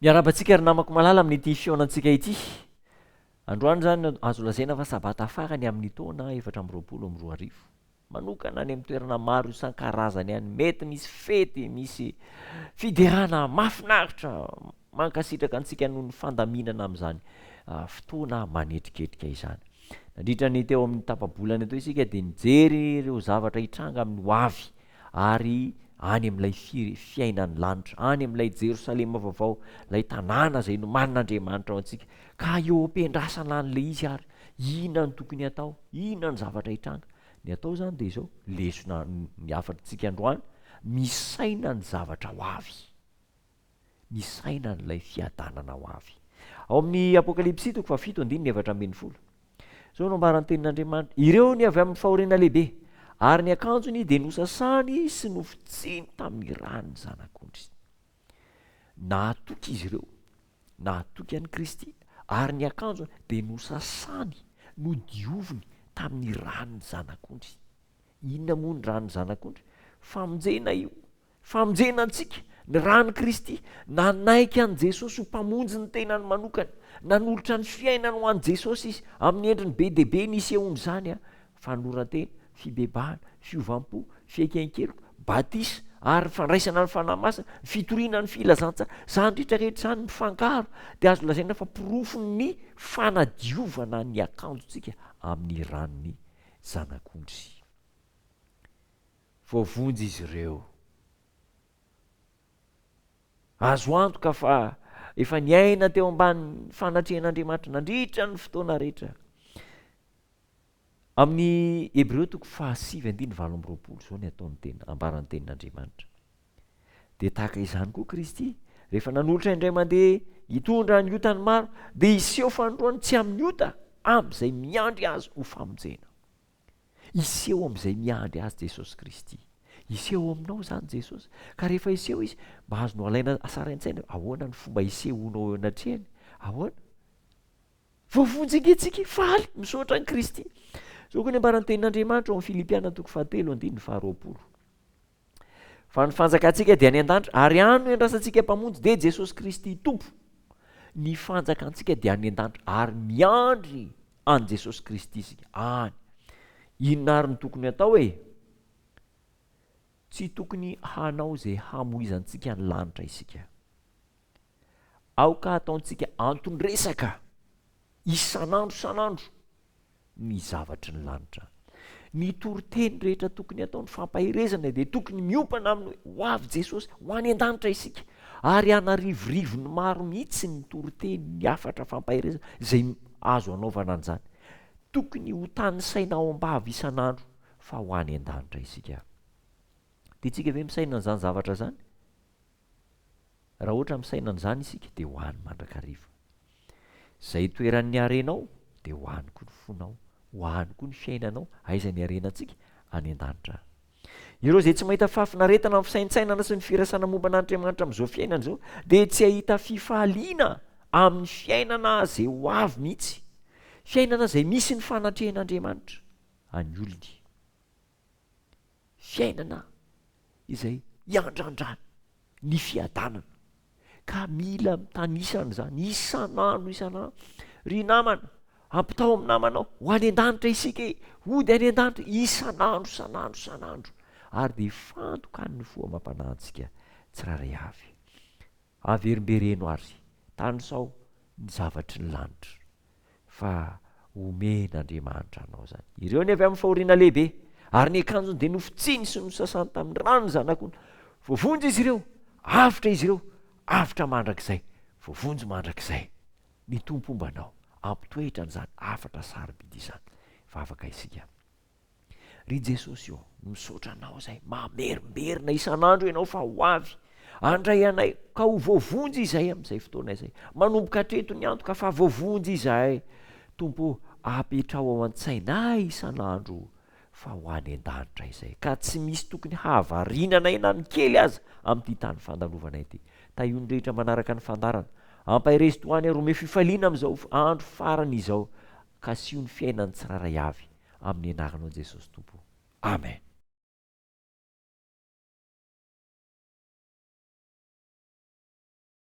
Miarabantsika ry namako malala amin'ity fiaonantsika ity. Androany zany azo lazaina fa sabata farany amin'ny taona 420 manokana any amin'ny toerana maro isan-karazany any, mety misy fety, misy fiderana mahafinaritra mankasitraka antsika noho ny fandaminana amin'izany fotoana manetriketrika izany. Nandritra ny teo amin'ny tapabolana teo isika dia nijery ireo zavatra hitranga amin'ny ho avy ary any amin'ilay fiainan'ny lanitra, any amin'ilay Jerosalema vaovao, ilay tanàna izay nomanin'Andriamanitra ao antsika. Ka eo am-piandrasana an'ilay izy ary inona no tokony atao, inona ny zavatra hitranga. Ny atao zany dia izao lesona ny afatritsika androany, misaina ny zavatra ho avy, misaina n'ilay fiadanana ho avy. Ao amin'ny Apokalipsy 7:7-8 zao no ambaran'ny tenin'Andriamanitra: ireo ny avy amin'ny fahoriana lehibe, ary ny akanjony dia nosasany sy nofotsiny tamin'ny rano ny zanak'ondry. Nahatoky izy ireo, nahatoky an'i Kristy, ary ny akanjony dia nosasany, nodioviny tamin'ny rano ny zanak'ondry. Inona moa ny rano ny zanak'ondry? Famonjena io, famonjena antsika. Ny rano Kristy nanaiky an' Jesosy ho mpamonjy ny tenany manokana, nanolotra ny fiainany ho an' Jesosy izy amin'ny endriny be dia be nisehony zany fanorantena, fibebahana, fiovampo, fiaiken-keloka, batisa ary fandraisana ny fanahy masina, fitoriana ny filazantsara, zany rehetrarehetra zany mifangaro dia azo lazaina fa porofony fanadiovana ny akanjontsika amin'ny ranony zanak'ondry. Voavonjy izy ireo. Azo antoka fa efa niaina teo ambany fanatrehan'Andriamanitra nandritra ny fotoana rehetra. Amin'ny Hebreo 7:7-8 zao ny ataon'ny tena ambaran'ny tenin'Andriamanitra. Dia tahaka izany koa Kristy rehefa nanolotra indray mandeha hitondra ny otany maro, dia iseho fandroany tsy amin'ny ota, amin'izay miandry azy ho famonjena. Iseho amin'izay miandry azy Jesosy Kristy. Iseho aminao zany Jesosy. Ka rehefa iseho izy, mba azonao alaina asara an-tsaina, ahoana ny fomba isehonao eo anatrehany? Ahoana? Voavonjy antsika, faly misaotra ny Kristy. Zao koa ny ambaran'ny tenin'Andriamanitra ao amin'ny Filipiana 4:7-20. Fa ny fanjakantsika dia any an-danitra, ary any no iandrasantsika mpamonjy dia Jesosy Kristy Tompo. Ny fanjakantsika dia any an-danitra ary miandry an' Jesosy Kristy isika any. Inona ary no tokony atao e? Tsy tokony hanao zay hamoizantsika ny lanitra isika. Aoka ataontsika antondresaka isan'andro ny zavatry ny lanitra. Ny toriteny rehetra tokony atao ny fampahirezana dia tokony miopana amin'ny ho avy Jesosy ho any an-danitra isika, ary anarivorivony maro mihitsy ny toriteny, ny afatra fampahirezana izay azo anaovana an'izany. Tokony ho tany sainao ambavy isan'andro fa ho any an-danitra isika. Dia tsika ve misaina an'izany zavatra zany? Raha ohatra misaina an'izany isika dia ho any mandrakariva. Zay toeran'ny harenao dia ho any koa ny fonao, ho any koa ny fiainanao, aiza ny harenantsika? Any an-danitra. Ireo zay tsy mahita fahafinaretana amin'ny fisaintsainana sy ny firasana momba an'Andriamanitra amin'izao fiainana izao, dia tsy ahita fifaliana amin'ny fiainana zay ho avy mihitsy, fiainana zay misy ny fanatrehan'Andriamanitra any olony, fiainana izay iandrandrany ny fiadanana. Ka mila mitanisana zany isan'andro. Ry namana, ampitao amin'ny namanao, ho any an-danitra isika, hody any an-danitra isan'andro. Ary dia fantokany ny foamam-panahintsika tsiraray avy. Averimbereno ary, tanisao ny zavatry ny lanitra, fa omen'Andriamanitra anao zany. Ireo ny avy amin'ny fahoriana lehibe, ary ny akanjony dia nofotsiny sy nosasany tamin'ny rano ny zanak'ondry. Voavonjy izy ireo, avitra izy ireo, avitra mandrakizay, voavonjy mandrakizay. Ny tompombanao ampitoetra an'izany afatra sarobidy izany. Vavaka isika. Ry Jesosy io, misaotra anao zay, mamerimberina isan'andro ianao fa ho avy andray anay, ka ho voavonjy izay amin'izay fotoana izay. Manomboka hatreto ny antoka fa voavonjy izay. Tompo, apetrao ao an-tsainay isan'andro fa ho any an-danitra izay, ka tsy misy tokony havarinanay na ny kely aza amin'ity tany fandalovana ity. Tahony rehetra manaraka ny fandarana, ampahirez toany rome fifaliana amin'izao andro farany izao, ka sio ny fiainany tsiraray avy amin'ny anaranao Jesosy Tompo. Amen.